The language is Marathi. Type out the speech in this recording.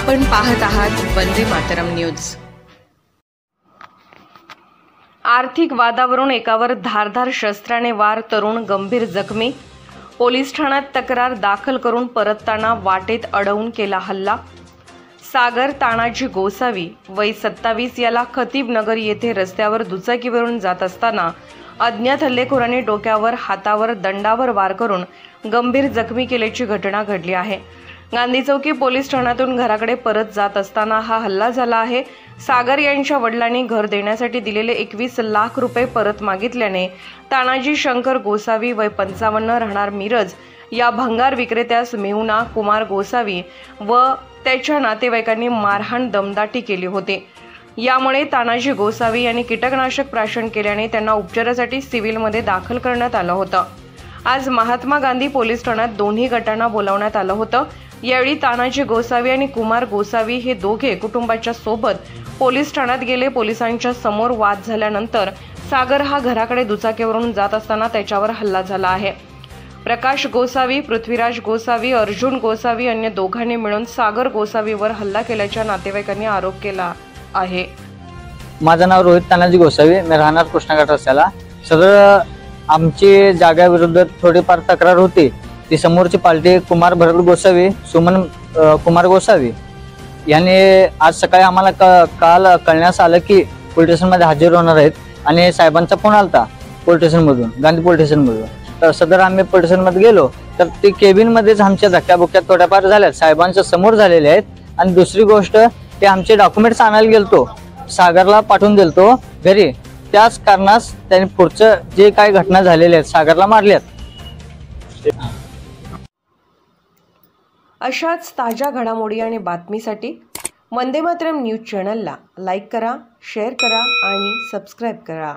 आपण पाहत आहात वंदे मातरम न्यूज। आर्थिक वादावरून एकावर धारदार शस्त्राने वार, तरुण गंभीर जखमी। पोलीस ठाण्यात तक्रार दाखल करून परतताना वाटेत अडवून केला हल्ला। सागर तानाजी गोसावी वय 27 याला खतीबनगर येथे रस्त्यावर दुचाकीवरून जात असताना अज्ञात हल्लेखोरांनी डोक्यावर, हातावर, दंडावर वार करून गंभीर जखमी केल्याची घटना घडली आहे। गांधी चौकी पोलीस ठाण्यातून घराकडे परत जात असताना हा हल्ला झाला आहे। सागर यांच्या वडिलांनी घर देण्यासाठी दिलेले 21 लाख रुपये परत मागितल्याने तानाजी शंकर गोसावी वय 55 राहणार मिरज या भंगार विक्रेत्यास मेहुना कुमार गोसावी व त्याच्या नातेवाईकांनी मारहाण दमदाटी केली होती। यामुळे तानाजी गोसावी यांनी कीटकनाशक प्राशन केल्याने त्यांना उपचारासाठी सिव्हिलमध्ये दाखल करण्यात आलं होतं। आज महात्मा गांधी पोलीस ठाण्यात दोन्ही गटांना बोलावण्यात आलं होतं। यावेळी तानाजी गोसावी आणि कुमार गोसावी हे दोघे कुटुंबाच्या सोबत पोलीस ठाण्यात गेले। पोलिसांच्या समोर वाद झाल्यानंतर सागर हा घराकडे दुचाकीवरून जात असताना त्याच्यावर हल्ला झाला आहे। प्रकाश गोसावी, पृथ्वीराज गोसावी, अर्जुन गोसावी अन्य दोघांनी मिळून सागर गोसावीवर हल्ला केल्याच्या नातेवाईकांनी आरोप केला आहे। माझं नाव रोहित तानाजी गोसावी, मी राहणार कृष्णाघाट रस्त्याला। सदर आमची जागेविरुद्ध थोडीफार तक्रार होती। ती समोरची पार्टी कुमार भरत गोसावी, सुमन कुमार गोसावी यांनी आज सकाळी आम्हाला काल कळण्यास आलं की पोलीस स्टेशनमध्ये हजर होणार आहेत आणि साहेबांचा फोन आलता पोलीस स्टेशनमधून, गांधी पोलीस स्टेशनमधून। तर सदर आम्ही पोलीस स्टेशनमध्ये गेलो तर ती केबिनमध्येच आमच्या धक्क्याबुक्क्यात थोड्याफार झाल्यात, साहेबांच्या समोर झालेले आहेत। आणि दुसरी गोष्ट, ते आमचे डॉक्युमेंट्स आणायला गेलतो, सागरला पाठवून दिलतो घरी, त्याच कारणास त्यांनी पुढचं जे काही घटना झालेल्या आहेत सागरला मारल्यात। अशाच ताज्या घडामोडी आणि बातमीसाठी वंदे मातरम न्यूज चॅनलला लाईक करा, शेअर करा आणि सबस्क्राईब करा।